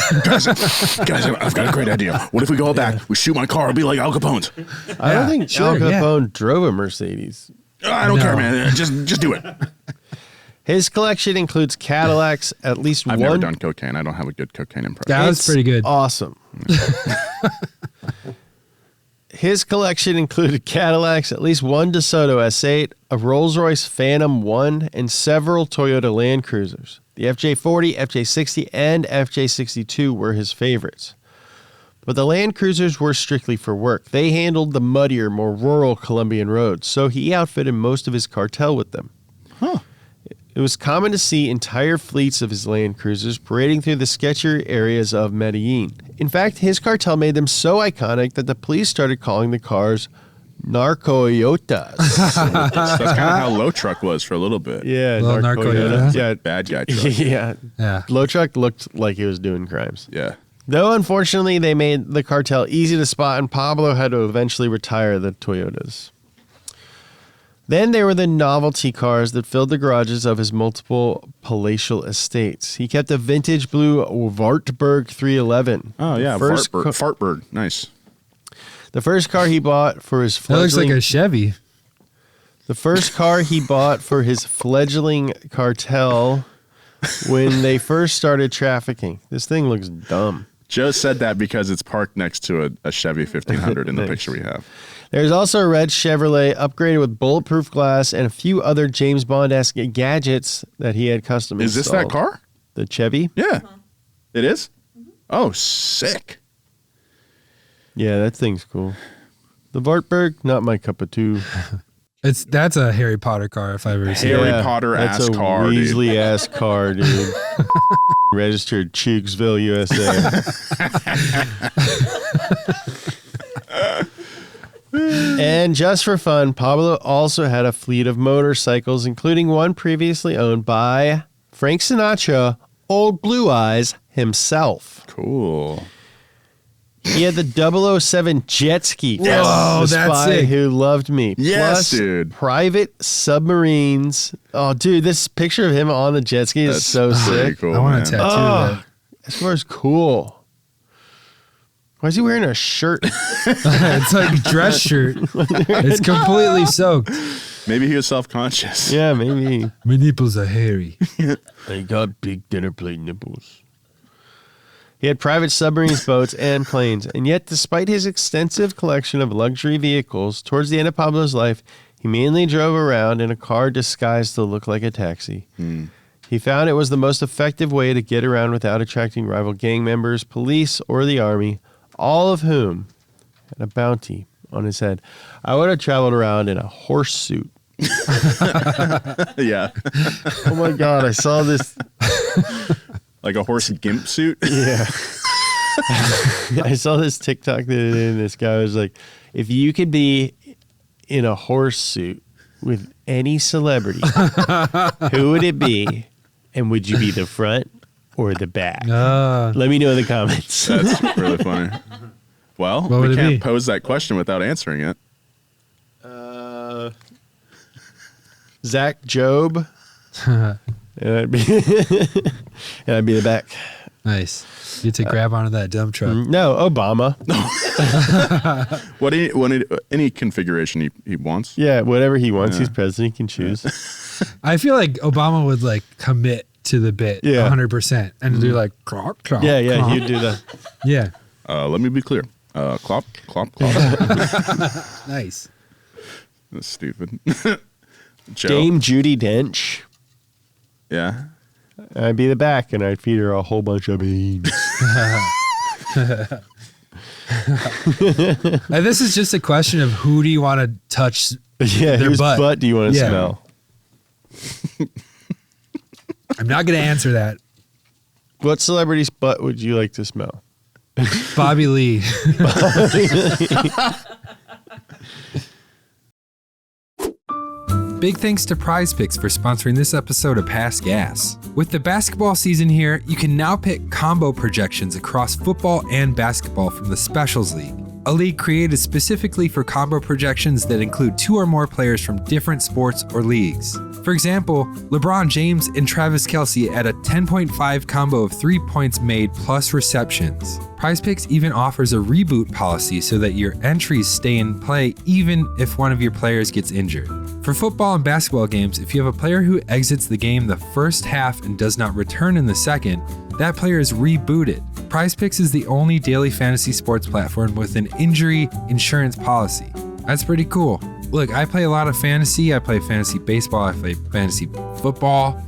Guys, I've got a great idea. What if we go back, we shoot my car, it'll be like Al Capone's. I don't think Al Capone drove a Mercedes. I don't care, man. Just do it. His collection includes Cadillacs, at least I've one. never done cocaine. I don't have a good cocaine impression. That was pretty good. Awesome. His collection included Cadillacs, at least one DeSoto S8, a Rolls-Royce Phantom 1, and several Toyota Land Cruisers. The FJ40, FJ60, and FJ62 were his favorites. But the Land Cruisers were strictly for work. They handled the muddier, more rural Colombian roads, so he outfitted most of his cartel with them. Huh. It was common to see entire fleets of his Land Cruisers parading through the sketchier areas of Medellin. In fact, his cartel made them so iconic that the police started calling the cars narcoyotas. That's kind of how Low Truck was for a little bit. Yeah, Little narcoyota. Yeah, Bad guy truck. yeah. Low Truck looked like he was doing crimes. Yeah. Though, unfortunately, they made the cartel easy to spot, and Pablo had to eventually retire the Toyotas. Then there were the novelty cars that filled the garages of his multiple palatial estates. He kept a vintage blue Wartburg 311. Oh, yeah. Fartbird. Nice. The first car he bought for his That looks fledgling... like a Chevy. The first car he bought for his fledgling cartel when they first started trafficking. This thing looks dumb. Joe said that because it's parked next to a Chevy 1500 in the picture we have. There's also a red Chevrolet upgraded with bulletproof glass and a few other James Bond-esque gadgets that he had custom installed. Is this that car? The Chevy? Yeah. It is? Oh, sick. Yeah, that thing's cool. The Wartburg, not my cup of tea. That's a Harry Potter car if I've ever seen it. Harry Potter-ass car, dude. That's a Weasley-ass car, dude. Registered Chooksville, USA. And just for fun, Pablo also had a fleet of motorcycles, including one previously owned by Frank Sinatra, Old Blue Eyes himself. Cool. He had the 007 jet ski. Yes. Whoa, The that's Spy sick. Who Loved Me. Yes, Plus, dude. private submarines. Oh, dude, this picture of him on the jet ski is so Pretty sick. cool, I want man. to tattoo Oh, this car's cool. Why is he wearing a shirt? that. It's like a dress shirt. It's completely soaked. Maybe he was self-conscious. Yeah, maybe. My nipples are hairy. I got big dinner plate nipples. He had private submarines, boats, and planes. And yet, despite his extensive collection of luxury vehicles, towards the end of Pablo's life, he mainly drove around in a car disguised to look like a taxi. He found it was the most effective way to get around without attracting rival gang members, police, or the army, all of whom had a bounty on his head. I would have traveled around in a horse suit. Yeah. Oh my God, I saw this. Like a horse gimp suit. Yeah. I saw this TikTok the other day, and this guy was like, if you could be in a horse suit with any celebrity, who would it be? And would you be the front, or the back? Let me know in the comments. That's really funny. Well, What would we it can't be? pose that question without answering it. Zach Job. And I'd be the back. Nice. You get to grab onto that dump truck. No, Obama. Any configuration he wants. Yeah, whatever he wants. He's president. He can choose. I feel like Obama would like commit to the bit 100% and do like clock, clock. Yeah, clock. he'd do the. Yeah. Let me be clear. Clop, clop, clop. Nice. That's stupid. Joe. Dame Judi Dench. Yeah. I'd be the back, and I'd feed her a whole bunch of beans. And this is just a question of who do you want to touch Yeah, their whose butt. butt do you want to Yeah. smell? I'm not going to answer that. What celebrity's butt would you like to smell? Bobby Lee. Big thanks to Prize Picks for sponsoring this episode of Pass Gas. With the basketball season here, you can now pick combo projections across football and basketball from the Specials League, a league created specifically for combo projections that include 2 or more players from different sports or leagues. For example, LeBron James and Travis Kelce at a 10.5 combo of 3 points made plus receptions. PrizePicks even offers a reboot policy so that your entries stay in play even if one of your players gets injured. For football and basketball games, if you have a player who exits the game the first half and does not return in the second, that player is rebooted. PrizePicks is the only daily fantasy sports platform with an injury insurance policy. That's pretty cool. Look, I play a lot of fantasy. I play fantasy baseball. I play fantasy football.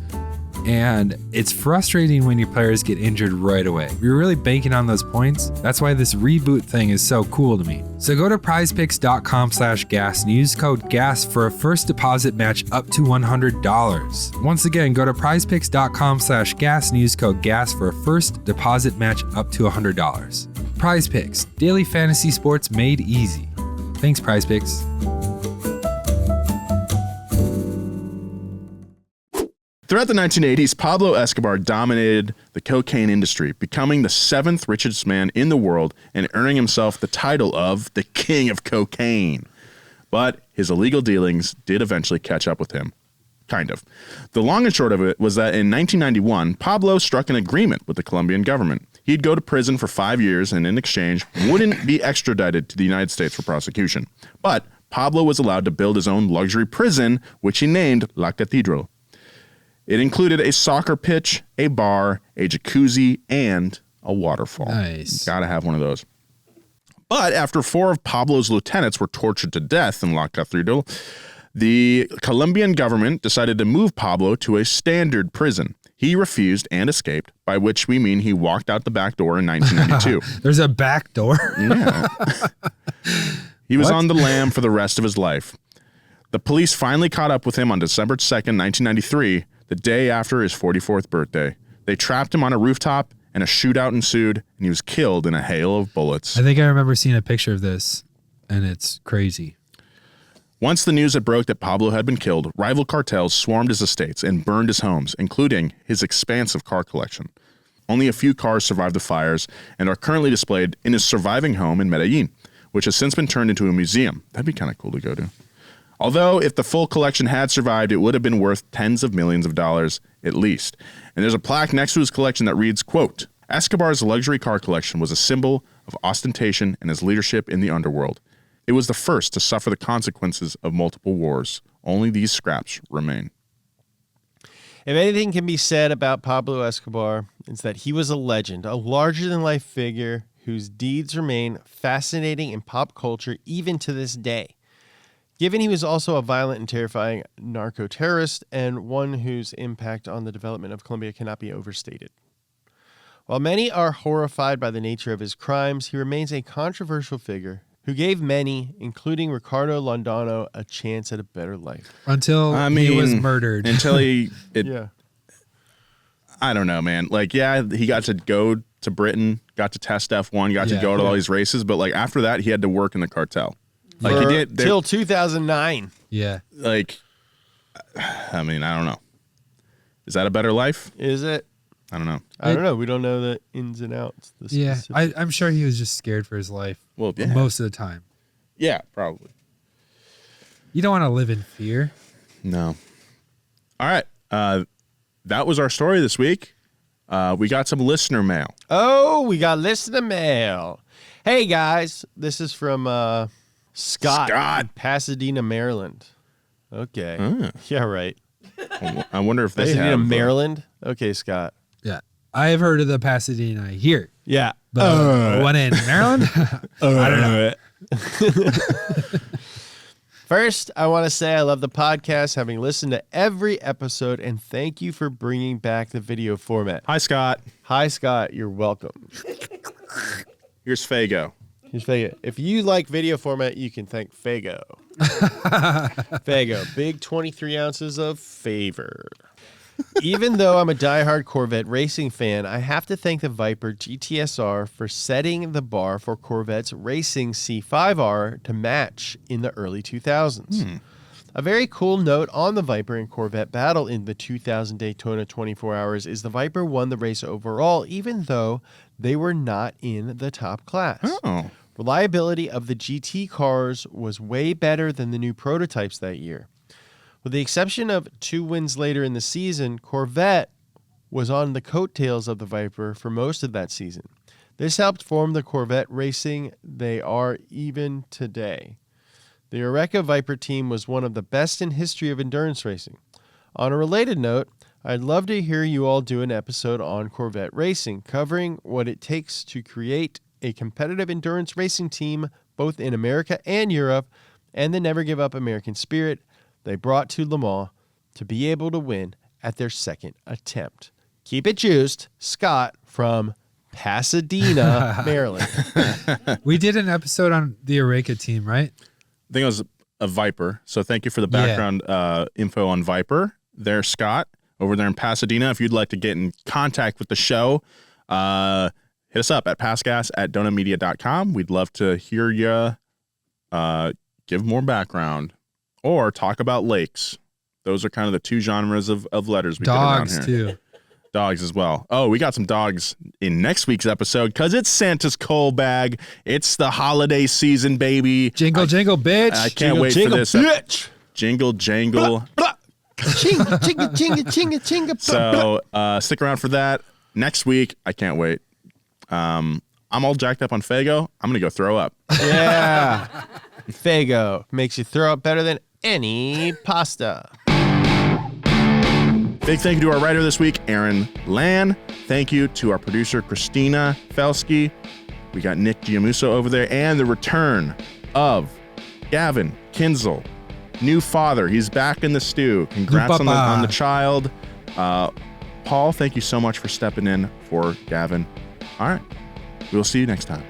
And it's frustrating when your players get injured right away. You're really banking on those points. That's why this reboot thing is so cool to me. So go to prizepicks.com/gas and use code GAS for a first deposit match up to $100. Once again, go to prizepicks.com/gas and use code GAS for a first deposit match up to $100. PrizePicks, daily fantasy sports made easy. Thanks, PrizePicks. Throughout the 1980s, Pablo Escobar dominated the cocaine industry, becoming the 7th richest man in the world and earning himself the title of the King of Cocaine. But his illegal dealings did eventually catch up with him. Kind of. The long and short of it was that in 1991, Pablo struck an agreement with the Colombian government. He'd go to prison for 5 years and in exchange wouldn't be extradited to the United States for prosecution. But Pablo was allowed to build his own luxury prison, which he named La Cathedral. It included a soccer pitch, a bar, a jacuzzi, and a waterfall. Nice. Gotta have one of those. But after 4 of Pablo's lieutenants were tortured to death in La Cathedral, the Colombian government decided to move Pablo to a standard prison. He refused and escaped, by which we mean he walked out the back door in 1992. There's a back door. Yeah. He was on the lam for the rest of his life. The police finally caught up with him on December 2nd, 1993, the day after his 44th birthday. They trapped him on a rooftop, and a shootout ensued, and he was killed in a hail of bullets. I think I remember seeing a picture of this, and it's crazy. Once the news had broke that Pablo had been killed, rival cartels swarmed his estates and burned his homes, including his expansive car collection. Only a few cars survived the fires and are currently displayed in his surviving home in Medellin, which has since been turned into a museum. That'd be kind of cool to go to. Although, if the full collection had survived, it would have been worth tens of millions of dollars at least. And there's a plaque next to his collection that reads, quote, Escobar's luxury car collection was a symbol of ostentation and his leadership in the underworld. It was the first to suffer the consequences of multiple wars. Only these scraps remain. If anything can be said about Pablo Escobar, it's that he was a legend, a larger-than-life figure whose deeds remain fascinating in pop culture even to this day. Given he was also a violent and terrifying narco-terrorist and one whose impact on the development of Colombia cannot be overstated. While many are horrified by the nature of his crimes, he remains a controversial figure who gave many, including Ricardo Londano, a chance at a better life. Until he was murdered. Until he... Yeah. I don't know, man. Like, yeah, he got to go to Britain, got to test F1, got to go to all these races, but like after that, he had to work in the cartel. Like he did till 2009. Yeah. Like, I mean, I don't know. Is that a better life? Is it? I don't know. I don't know. We don't know the ins and outs. Yeah, I'm sure he was just scared for his life. Well, yeah. Most of the time. Yeah, probably. You don't want to live in fear. No. All right. That was our story this week. We got some listener mail. Oh, we got listener mail. Hey, guys. This is from Scott. In Pasadena, Maryland. Okay. Yeah, right. I wonder if they Pasadena, have... Maryland? Okay, Scott. Yeah. I have heard of the Pasadena here. Yeah. But one in Maryland? I don't know. First, I want to say I love the podcast, having listened to every episode, and thank you for bringing back the video format. Hi, Scott. Hi, Scott. You're welcome. Here's Faygo. Here's Faygo. If you like video format, you can thank Faygo. Faygo, big 23 ounces of favor. Even though I'm a diehard Corvette racing fan, I have to thank the Viper GTSR for setting the bar for Corvette's racing C5R to match in the early 2000s. A very cool note on the Viper and Corvette battle in the 2000 Daytona 24 Hours is the Viper won the race overall, even though they were not in the top class. Oh. Reliability of the GT cars was way better than the new prototypes that year. With the exception of 2 wins later in the season, Corvette was on the coattails of the Viper for most of that season. This helped form the Corvette racing they are even today. The Eureka Viper team was one of the best in history of endurance racing. On a related note, I'd love to hear you all do an episode on Corvette racing, covering what it takes to create a competitive endurance racing team both in America and Europe, and the never give up American spirit they brought to Le Mans to be able to win at their second attempt. Keep it juiced, Scott from Pasadena, Maryland. We did an episode on the Eureka team, right? I think it was a Viper. So thank you for the background info on Viper. There, Scott, over there in Pasadena. If you'd like to get in contact with the show, hit us up at passgas@donutmedia.com. We'd love to hear you give more background or talk about lakes. Those are kind of the 2 genres of letters we get around here. Dogs, too. Dogs as well. Oh, we got some dogs in next week's episode because it's Santa's coal bag. It's the holiday season, baby. Jingle, jingle, bitch. I can't wait for this. Bitch. Jingle, jangle. Chinga, chinga, chinga, chinga, chinga. So stick around for that. Next week, I can't wait. I'm all jacked up on Faygo. I'm going to go throw up. Yeah. Faygo makes you throw up better than any pasta. Big thank you to our writer this week, Aaron Lan. Thank you to our producer, Christina Felsky. We got Nick Giamuso over there. And the return of Gavin Kinzel, new father. He's back in the stew. Congrats on the child. Paul, thank you so much for stepping in for Gavin. All right. We'll see you next time.